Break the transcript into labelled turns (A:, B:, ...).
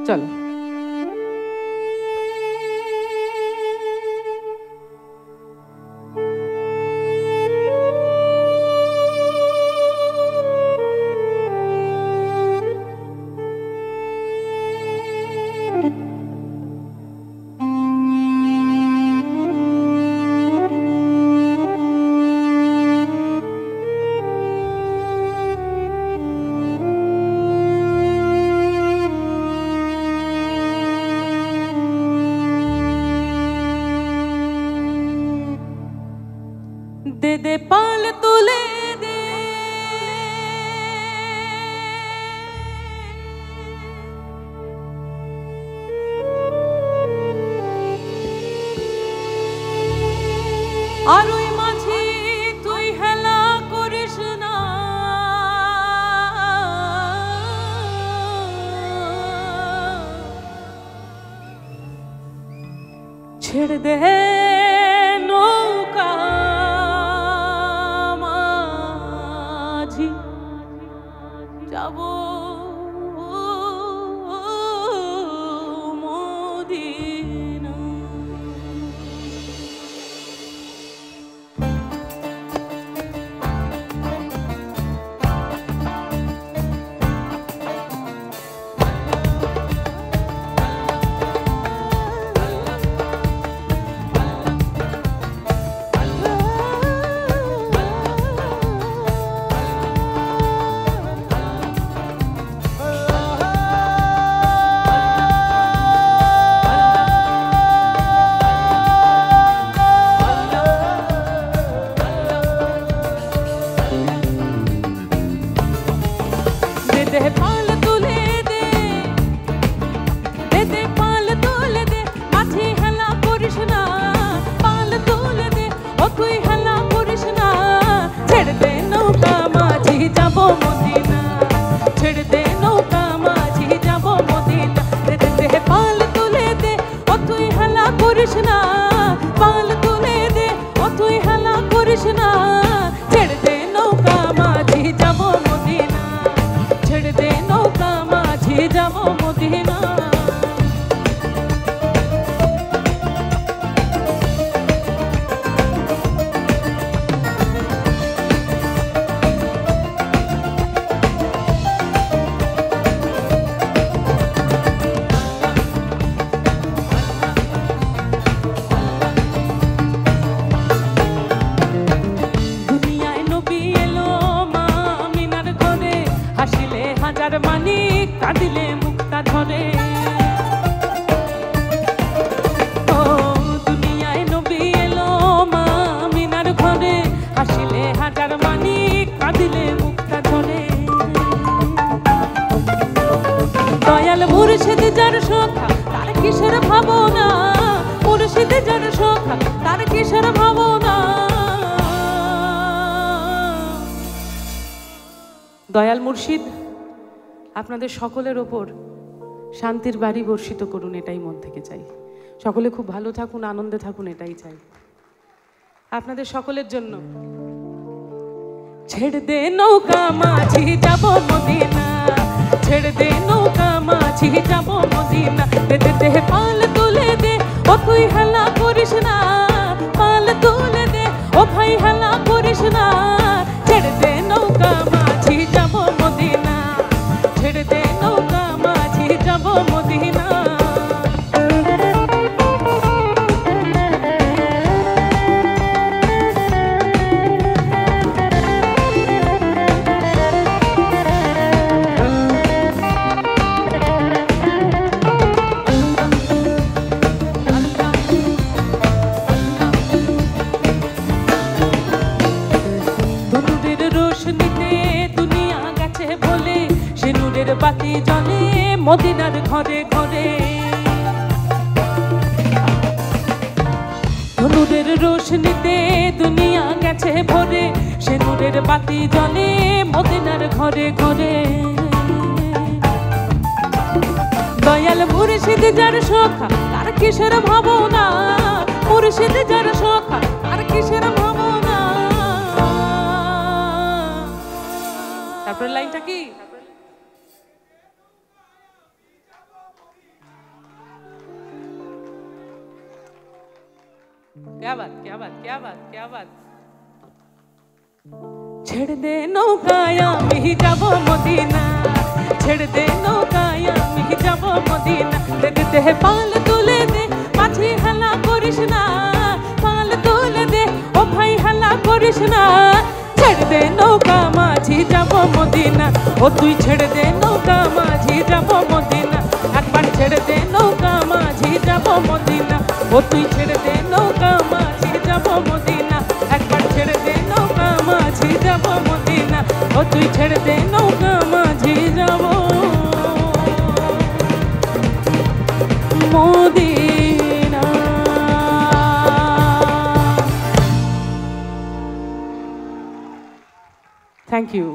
A: চলো। दे दे पाल तुले दे আর ওই মাঝি তুই হেলা করিস না ছেড়ে দে নৌকা যাবো মদিনা। दे पाल तुले दे दे दे पाल तुले दे माछी हेला करिस ना पाल तुले दे ओ तुई हेला करिस ना ছেড়ে দে নৌকা মাঝি যাব মদিনা ছেড়ে দে নৌকা মাঝি যাব মদিনা দে দে পাল তুলে দে ও তুই হেলা করিস না পাল তুলে দে ও তুই হেলা করিস না ছেড়ে দে নৌকা মাঝি যাব মদিনা ছেড়ে দে নৌকা মাঝি যাব মদিনা। দুনিয়ায় নবী এলো মা আমিনার ঘরে হাসিলে হাজার মানিক কাঁদিলে মুক্তা ধরে। ও দুনিয়ায় নবী এলো মা আমিনার ঘরে হাসিলে হাজার মানিক কাঁদিলে মুক্তা ধরে। দয়াল মুর্শিদ যার সখা তার কিসের ভাবনা মুর্শিদ যার সখা তার কিসের ভাবনা। দয়াল মুর্শিদ আপনাদের সকলের ওপর শান্তির বাড়ি বর্ষিত করুন, এটাই মন থেকে চাই। সকলে খুব ভালো থাকুন, আনন্দে থাকুন, এটাই চাই আপনাদের সকলের জন্য। ছেড়ে দে নৌকা মাঝি যাব মদিনা ছেড়ে দে নৌকা মাঝি যাব মদিনা দে দে দে পাল তুলে দে ও তুই হেলা করিস না পাল তুলে দে ও ভাই হেলা করিস না ছেড়ে দে নৌকা মাঝি যাব মদিনা ছেড়ে দে নৌকা মাঝি যাব মদিনা। বাতি জলে মদিনার ঘরে ঘরে নূরের রোশনীতে দুনিয়া গেছে ভরে সে নূরের বাতি জলে মদিনার ঘরে ঘরে। দয়াল মুর্শিদ যার সখা তার কিসের ভাবনা মুর্শিদ যার সখা তার কিসের ভাবনা। তারপরে লাইনটা কি क्या बात क्या बात क्या बात क्या बात ছেড়ে দে নৌকায় আমি যাব মদিনা ছেড়ে দে নৌকায় আমি যাব মদিনা দে দে পাল তুলে দে মাঝি হেলা করিস না পাল তুলে দে ও ভাই হেলা করিস না ছেড়ে দে নৌকা মাঝি যাব মদিনা ও তুই ছেড়ে দে নৌকা মাঝি যাব মদিনা একবার ছেড়ে দে নৌকা মাঝি যাব মদিনা ও তুই ছেড়ে দে নৌকা মাঝি যাব মদিনা একবার ছেড়ে দে নৌকা মাঝি যাব মদিনা ও তুই ছেড়ে দে নৌকা মাঝি যাব মদিনা থ্যাংক ইউ